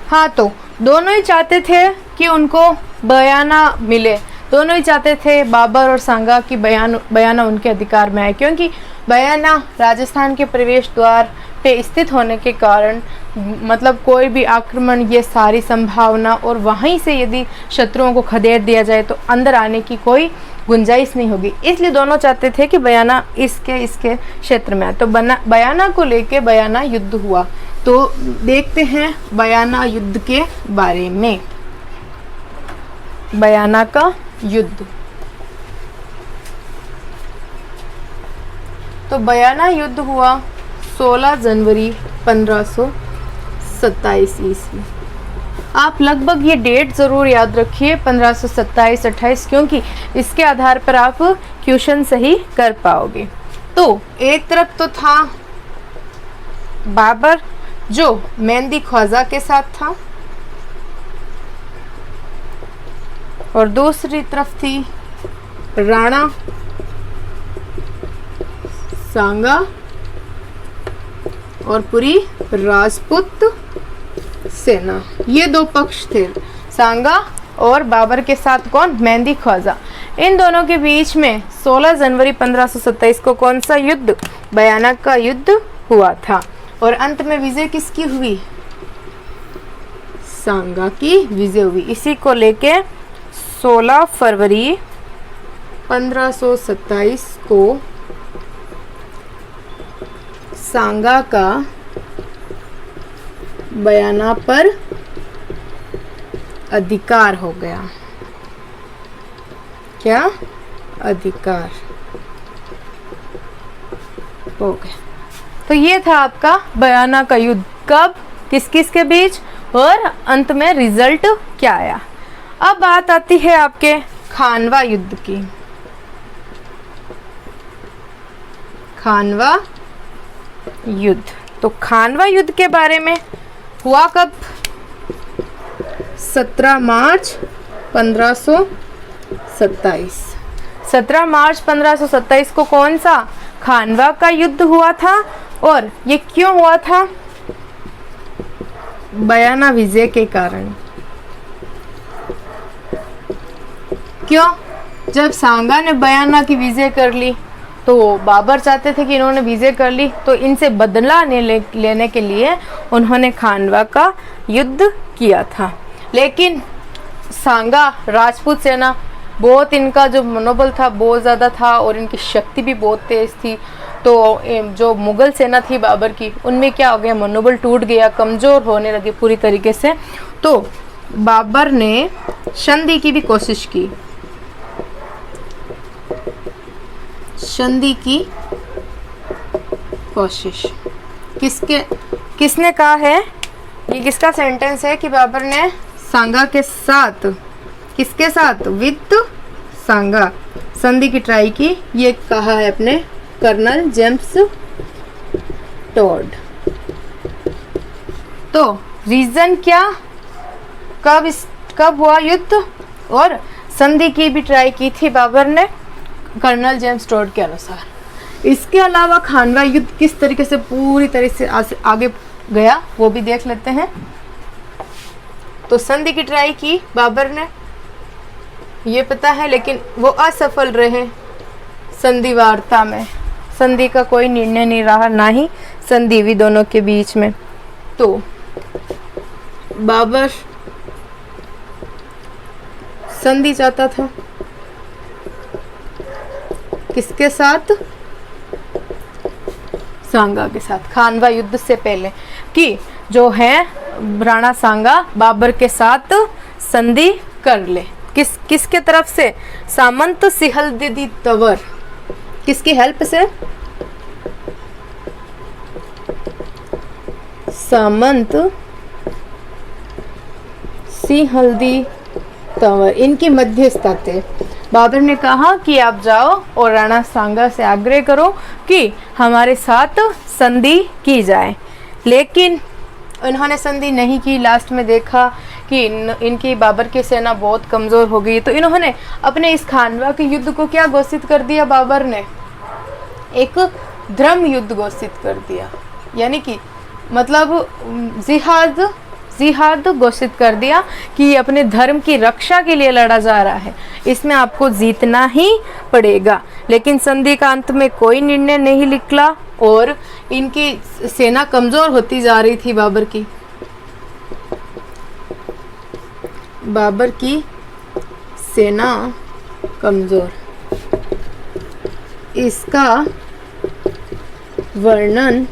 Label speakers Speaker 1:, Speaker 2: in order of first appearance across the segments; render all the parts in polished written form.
Speaker 1: हाँ, तो दोनों ही चाहते थे कि उनको बयाना मिले, दोनों ही चाहते थे बाबर और सांगा की बयाना उनके अधिकार में आए, क्योंकि बयाना राजस्थान के प्रवेश द्वार पे स्थित होने के कारण मतलब कोई भी आक्रमण, ये सारी संभावना, और वहीं से यदि शत्रुओं को खदेड़ दिया जाए तो अंदर आने की कोई गुंजाइश नहीं होगी। इसलिए दोनों चाहते थे कि बयाना इसके क्षेत्र में आए। तो बयाना को लेके बयाना युद्ध हुआ। तो देखते हैं बयाना युद्ध के बारे में। बयाना का युद्ध। तो बयाना युद्ध हुआ 16 जनवरी 1527 ईस्वी। आप लगभग ये डेट ज़रूर याद रखिए, 1527-28, क्योंकि इसके आधार पर आप क्वेश्चन सही कर पाओगे। तो एक तरफ तो था बाबर जो मेहंदी ख्वाजा के साथ था, और दूसरी तरफ थी राणा सांगा और पूरी राजपूत सेना। ये दो पक्ष थे, सांगा और बाबर के साथ कौन, मेहंदी ख्वाजा। इन दोनों के बीच में 16 जनवरी 1527 को कौन सा युद्ध, बयाना का युद्ध हुआ था। और अंत में विजय किसकी हुई, सांगा की विजय हुई। इसी को लेके 16 फरवरी 1527 को सांगा का बयाना पर अधिकार हो गया। क्या अधिकार हो गया। तो ये था आपका बयाना का युद्ध। कब, किस किस के बीच, और अंत में रिजल्ट क्या आया। अब बात आती है आपके खानवा युद्ध की। खानवा युद्ध। तो खानवा युद्ध के बारे में हुआ कब, 17 मार्च 1527। 17 मार्च 1527 को कौन सा, खानवा का युद्ध हुआ था। और ये क्यों हुआ था, बयाना विजय के कारण। क्यों, जब सांगा ने बयाना की विजय कर ली तो बाबर चाहते थे कि इन्होंने विजय कर ली, तो इनसे बदला लेने के लिए उन्होंने खानवा का युद्ध किया था। लेकिन सांगा राजपूत सेना बहुत, इनका जो मनोबल था बहुत ज़्यादा था और इनकी शक्ति भी बहुत तेज थी। तो जो मुगल सेना थी बाबर की, उनमें क्या हो गया, मनोबल टूट गया, कमज़ोर होने लगे पूरी तरीके से। तो बाबर ने संधि की भी कोशिश की। संधि की कोशिश किसने कहा है, ये किसका सेंटेंस है कि बाबर ने सांगा के साथ, किसके साथ, विद सांगा संधि की ट्राई की। ये कहा है अपने कर्नल जेम्स टॉड। तो रीजन क्या, कब हुआ युद्ध, और संधि की भी ट्राई की थी बाबर ने कर्नल जेम्स टॉड के अनुसार। इसके अलावा खानवा युद्ध किस तरीके से पूरी तरह से आगे गया वो भी देख लेते हैं। तो संधि की ट्राई की बाबर ने, ये पता है, लेकिन वो असफल रहे संधि वार्ता में। संधि का कोई निर्णय नहीं रहा, ना ही संधि हुई दोनों के बीच में। तो बाबर संधि चाहता था किसके साथ, सांगा के साथ, खानवा युद्ध से पहले, कि जो है राणा सांगा बाबर के साथ संधि कर ले। किसके तरफ से, सामंत सिंहलदीदी तंवर, किसकी हेल्प से, सामंत सिंहलदी तंवर, इनकी मध्यस्थता थे। बाबर ने कहा कि आप जाओ और राणा सांगा से आग्रह करो कि हमारे साथ संधि की जाए, लेकिन उन्होंने संधि नहीं की। लास्ट में देखा कि इनकी बाबर की सेना बहुत कमज़ोर हो गई, तो इन्होंने अपने इस खानवा के युद्ध को क्या घोषित कर दिया, बाबर ने एक धर्म युद्ध घोषित कर दिया। यानी कि मतलब जिहाद जिहाद घोषित कर दिया कि ये अपने धर्म की रक्षा के लिए लड़ा जा रहा है, इसमें आपको जीतना ही पड़ेगा। लेकिन संधि का अंत में कोई निर्णय नहीं निकला और इनकी सेना कमजोर होती जा रही थी। बाबर की सेना कमजोर, इसका वर्णन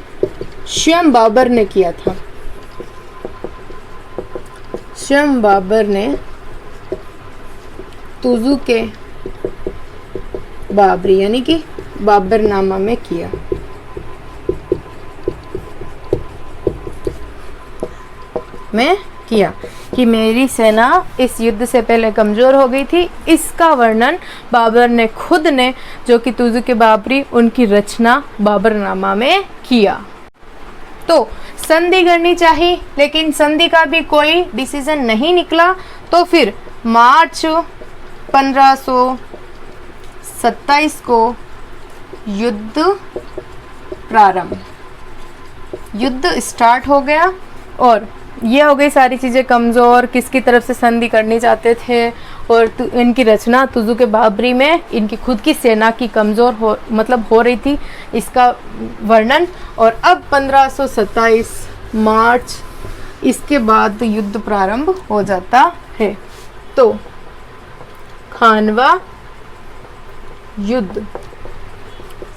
Speaker 1: स्वयं बाबर ने किया था। स्वयं बाबर ने तुजु के बाबरी यानी कि बाबरनामा में किया। कि मेरी सेना इस युद्ध से पहले कमजोर हो गई थी, इसका वर्णन बाबर ने खुद ने, जो कि तुजु के बाबरी, उनकी रचना बाबरनामा में किया। तो संधि करनी चाहिए, लेकिन संधि का भी कोई डिसीजन नहीं निकला। तो फिर मार्च 1527 को युद्ध प्रारंभ, युद्ध स्टार्ट हो गया और ये हो गई सारी चीज़ें कमज़ोर, किसकी तरफ से संधि करनी चाहते थे, और इनकी रचना तुजु के बाबरी में इनकी खुद की सेना की कमज़ोर हो रही थी, इसका वर्णन। और अब 1527 मार्च, इसके बाद युद्ध प्रारंभ हो जाता है। तो खानवा युद्ध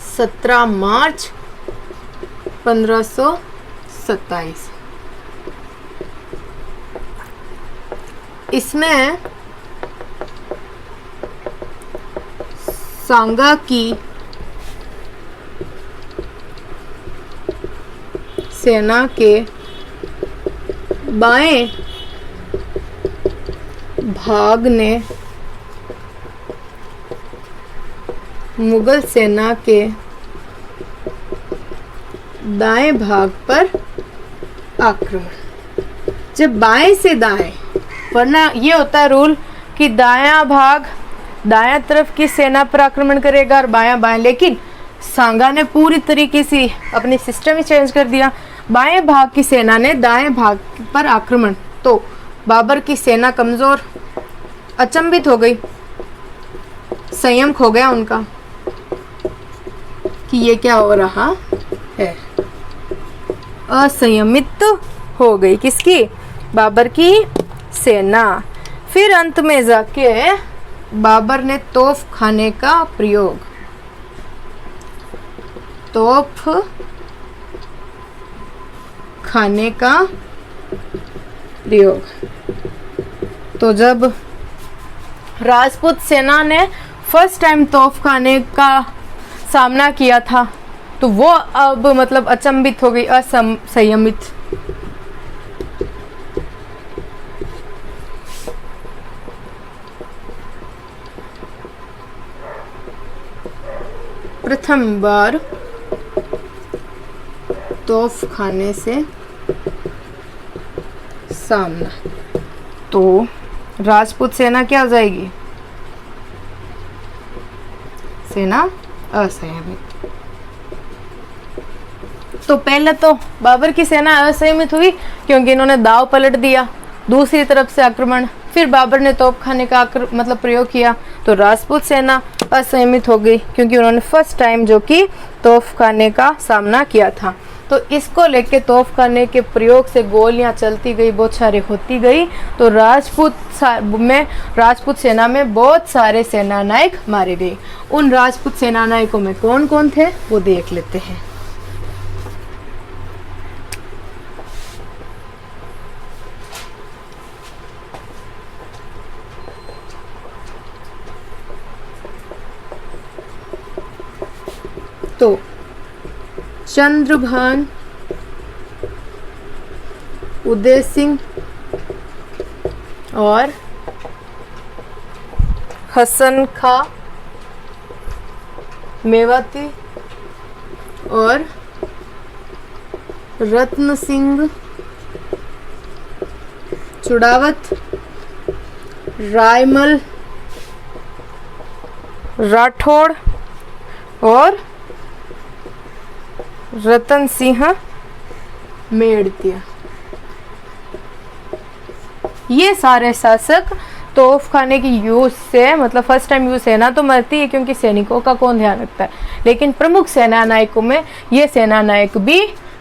Speaker 1: 17 मार्च 1527, इसमें सांगा की सेना के बाएं भाग ने मुगल सेना के दाएं भाग पर आक्रमण। जब बाएं से दाएं, वरना ये होता है रूल कि दायां भाग दायां तरफ की सेना पर आक्रमण करेगा और बायां बाएं, लेकिन सांगा ने पूरी तरीके से अपनी सिस्टम ही चेंज कर दिया। बाएं भाग की सेना ने दाएं भाग पर आक्रमण, तो बाबर की सेना कमजोर, अचंभित हो गई, संयम खो गया उनका कि ये क्या हो रहा है। असंयमित हो गई किसकी? बाबर की सेना। फिर अंत में जाके बाबर ने तोप खाने का प्रयोग, तोप खाने का प्रयोग। तो जब राजपूत सेना ने फर्स्ट टाइम तोप खाने का सामना किया था, तो वो अब मतलब अचंभित हो गई, असंयमित। प्रथम बार तोप खाने से सामना, तो राजपूत सेना क्या हो जाएगी? सेना असंयमित। तो पहले तो बाबर की सेना असंयमित हुई क्योंकि इन्होंने दाव पलट दिया, दूसरी तरफ से आक्रमण। फिर बाबर ने तोपखाने का मतलब प्रयोग किया, तो राजपूत सेना असंयमित हो गई क्योंकि उन्होंने फर्स्ट टाइम जो कि तोपखाने का सामना किया था। तो इसको लेके तोपखाने के प्रयोग से गोलियां चलती गई, बहुत सारी होती गई। तो राजपूत सेना में बहुत सारे सेनानायक मारे गए। उन राजपूत सेनानायकों में कौन कौन थे वो देख लेते हैं। तो चंद्रभान, उदय सिंह और हसन खां मेवाती और रत्न सिंह चुड़ावत, रायमल राठौड़ और रतन सिंह मेड़तिया, ये सारे शासक तोफ खाने की यूज से, मतलब फर्स्ट टाइम यूज सेना तो मरती है क्योंकि सैनिकों का कौन ध्यान रखता है, लेकिन प्रमुख सेना नायकों में ये सेना नायक भी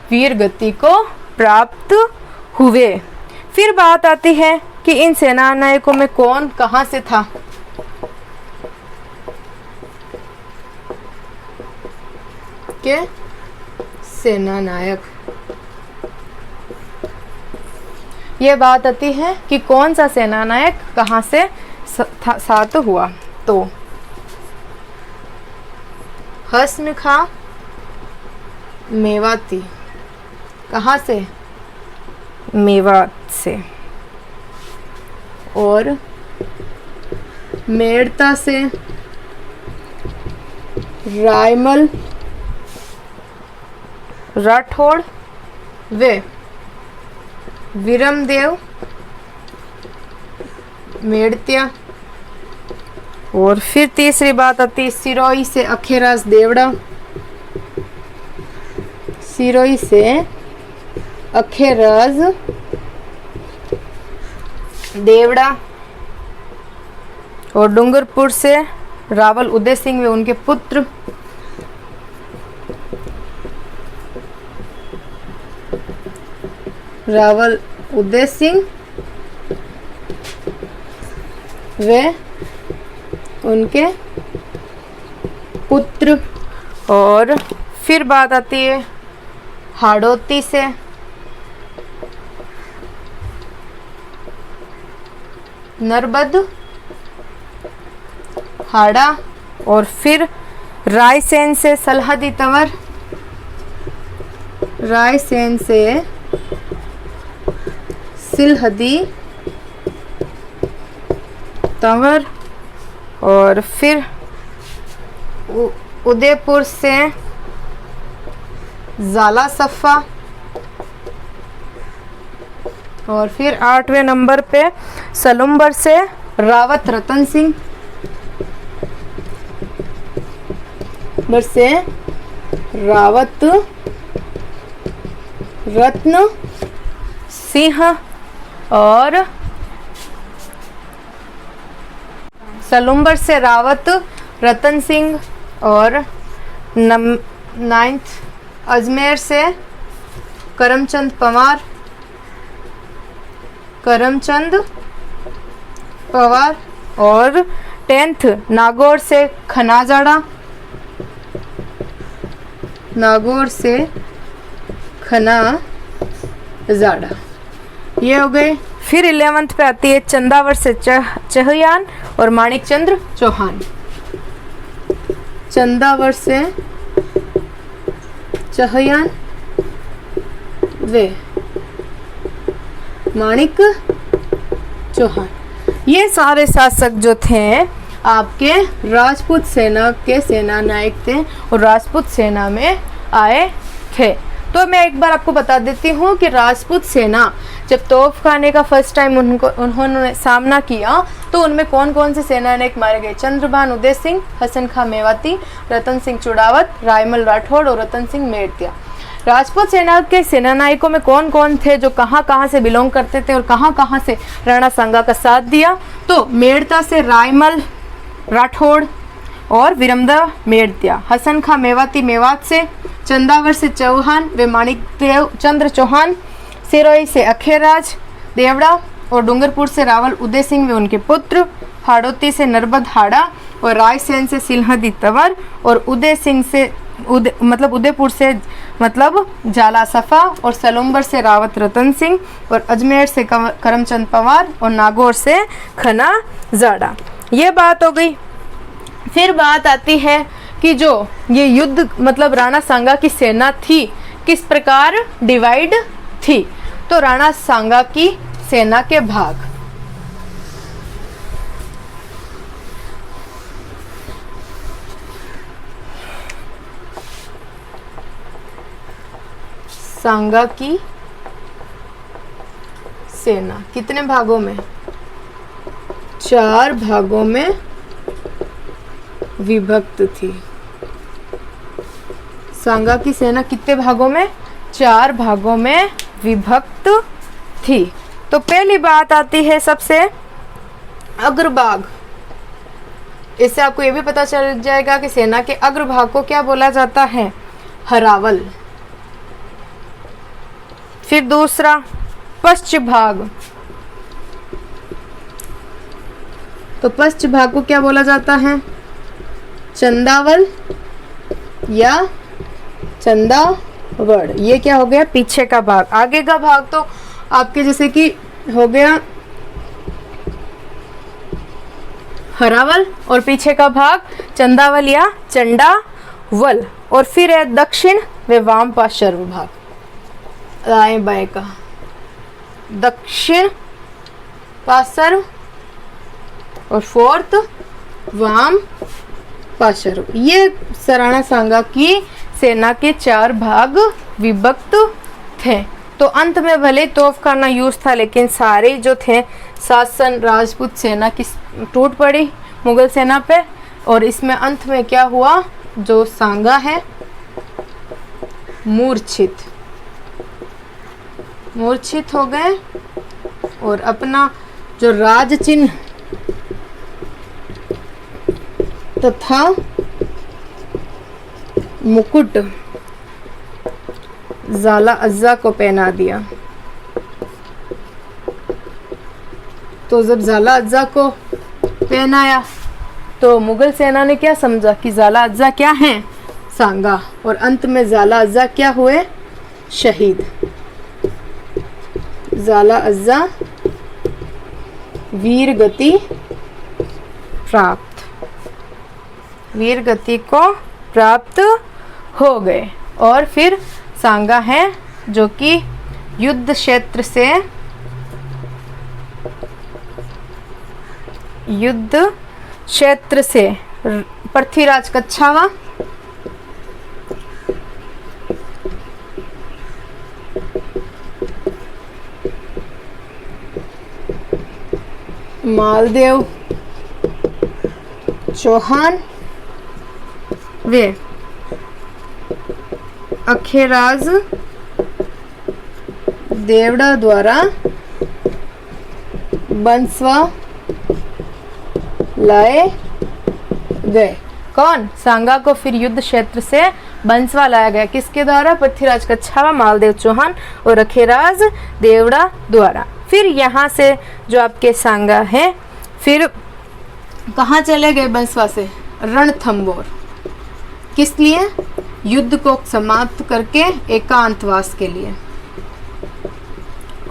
Speaker 1: वीर गति को प्राप्त हुए। फिर बात आती है कि इन सेना नायकों में कौन कहां से था। के सेना नायक, ये बात आती है कि कौन सा सेना नायक कहां से साथ हुआ। तो हसन खां मेवाती, कहां से, मेवात से, और मेड़ता से रायमल राठौड़ वे विरमदेव मेड़तिया। और फिर तीसरी बात आती सिरोही से अखेराज देवड़ा, सिरोही से अखेराज देवड़ा, और डूंगरपुर से रावल उदय सिंह व उनके पुत्र, रावल उदय सिंह वे उनके पुत्र। और फिर बात आती है हाड़ौती से नरबद हाड़ा, और फिर रायसेन से सलहदी तंवर, रायसेन से सिलहदी तंवर, और फिर उदयपुर से जाला सफ़ा, और फिर 8वें नंबर पे सलुम्बर से रावत रतन सिंह, से रावत रत्न सिंह, और सलुम्बर से रावत रतन सिंह, और 9th अजमेर से करमचंद पवार, और 10th नागौर से खनाजाड़ा, नागौर से खनाजाड़ा, ये हो गए। फिर 11th पे आती है चंदावर से चहयान और माणिक चंद्र चौहान, चंदावर से चहयान वे माणिक चौहान। ये सारे शासक जो थे आपके राजपूत सेना के सेना नायक थे और राजपूत सेना में आए थे। तो मैं एक बार आपको बता देती हूँ कि राजपूत सेना जब तोफ खाने का फर्स्ट टाइम उन्होंने सामना किया तो उनमें कौन कौन से सेना नायक मारे गए। चंद्रभान उदय सिंह, हसन खां मेवाती, रतन सिंह चुड़ावत, रायमल राठौड़ और रतन सिंह मेड़तिया। राजपूत सेना के सेना नायकों में कौन कौन थे जो कहाँ कहाँ से बिलोंग करते थे और कहाँ कहाँ से राणा सांगा का साथ दिया। तो मेड़ता से रायमल राठौड़ और विरमदेव मेड़तिया, हसन खां मेवाती मेवात से, चंदावर से चौहान वे माणिक देव चंद्र चौहान, सिरोही से अखेराज देवड़ा और डूंगरपुर से रावल उदय सिंह वे उनके पुत्र, हाड़ौती से नरबद हाड़ा और रायसेन से सिलहदी तंवर और उदय सिंह से उदयपुर से जाला सफ़ा और सलुम्बर से रावत रतन सिंह और अजमेर से करमचंद पवार और नागौर से खनाजाड़ा। ये बात हो गई। फिर बात आती है कि जो ये युद्ध राणा सांगा की सेना थी किस प्रकार डिवाइड थी। तो राणा सांगा की सेना के भाग, सांगा की सेना कितने भागों में, 4 भागों में विभक्त थी। सांगा की सेना कितने भागों में, 4 भागों में विभक्त थी। तो पहली बात आती है सबसे अग्रभाग। इससे आपको ये भी पता चल जाएगा कि सेना के अग्रभाग को क्या बोला जाता है, हरावल। फिर दूसरा पश्चिम भाग, तो पश्चिम भाग को क्या बोला जाता है, चंदावल या चंदावड़। ये क्या हो गया, पीछे का भाग। आगे का भाग तो आपके जैसे कि हो गया हरावल, और पीछे का भाग चंदावल या चंडावल। और फिर है दक्षिण व वाम पार्श्व भाग, दाएं बाएं का। दक्षिण पार्श्व और फोर्थ वाम पार्श्व। ये सराणा सांगा की सेना के 4 भाग विभक्त थे। तो अंत में भले तोपखाना यूज था, लेकिन सारे जो थे शासन राजपूत सेना की टूट पड़ी मुगल सेना पे। और इसमें अंत में क्या हुआ, जो सांगा है मूर्छित हो गए और अपना जो राज चिन्ह तथा मुकुट ज़ाला अज्जा को पहना दिया। तो जब ज़ाला अज्जा को पहनाया तो मुगल सेना ने क्या समझा कि ज़ाला अज्जा क्या है, सांगा। और अंत में ज़ाला अज्जा क्या हुए, शहीद। ज़ाला अज्जा वीर गति प्राप्त, वीर गति को प्राप्त हो गए। और फिर सांगा है जो कि युद्ध क्षेत्र से पृथ्वीराज कच्छावा मालदेव चौहान वे अखेराज देवड़ा द्वारा बंसवा लाए गए। कौन, सांगा को फिर युद्ध क्षेत्र से बंसवा लाया गया। किसके द्वारा, पृथ्वीराज कच्छावा, मालदेव चौहान और अखेराज देवड़ा द्वारा। फिर यहाँ से जो आपके सांगा है फिर कहाँ चले गए बंसवा से, रणथंबोर। किस लिए, युद्ध को समाप्त करके एकांतवास के लिए।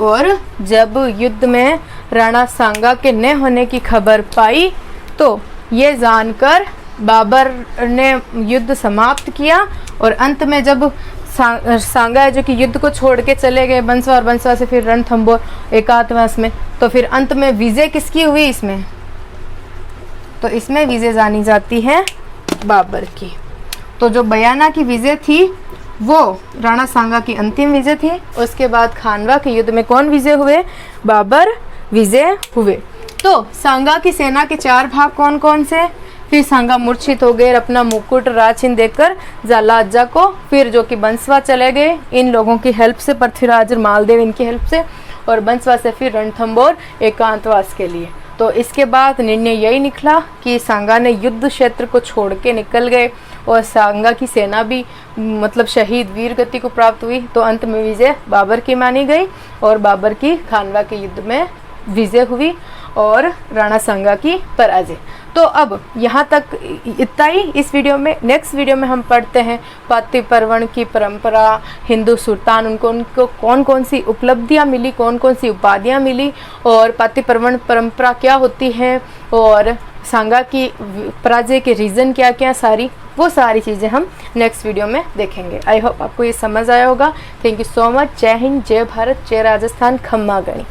Speaker 1: और जब युद्ध में राणा सांगा के न होने की खबर पाई तो ये जानकर बाबर ने युद्ध समाप्त किया। और अंत में जब सांगा है जो कि युद्ध को छोड़ के चले गए बंसवा, और बंसवा से फिर रणथंबोर एकांतवास में, तो फिर अंत में विजय किसकी हुई इसमें, तो इसमें विजय जानी जाती है बाबर की। तो जो बयाना की विजय थी वो राणा सांगा की अंतिम विजय थी। उसके बाद खानवा के युद्ध में कौन विजय हुए, बाबर विजय हुए। तो सांगा की सेना के 4 भाग कौन कौन से, फिर सांगा मूर्छित हो गए, अपना मुकुट राचिन देकर ज़ाला अज्जा को, फिर जो कि बंसवा चले गए इन लोगों की हेल्प से, पृथ्वीराज और मालदेव इनकी हेल्प से, और बंसवा से फिर रणथंबोर एकांतवास के लिए। तो इसके बाद निर्णय यही निकला कि सांगा ने युद्ध क्षेत्र को छोड़ के निकल गए और सांगा की सेना भी मतलब शहीद वीर गति को प्राप्त हुई। तो अंत में विजय बाबर की मानी गई और बाबर की खानवा के युद्ध में विजय हुई और राणा सांगा की पराजय। तो अब यहाँ तक इतना ही इस वीडियो में। नेक्स्ट वीडियो में हम पढ़ते हैं पाली पर्वण की परंपरा, हिंदू सुल्तान, उनको कौन कौन सी उपलब्धियाँ मिली, कौन कौन सी उपाधियाँ मिली, और पाली पर्वण परंपरा क्या होती है, और सांगा की पराजय के रीज़न क्या क्या, वो सारी चीज़ें हम नेक्स्ट वीडियो में देखेंगे। आई होप आपको ये समझ आया होगा। Thank you so much. जय हिंद, जय भारत, जय राजस्थान, खम्मा गणी।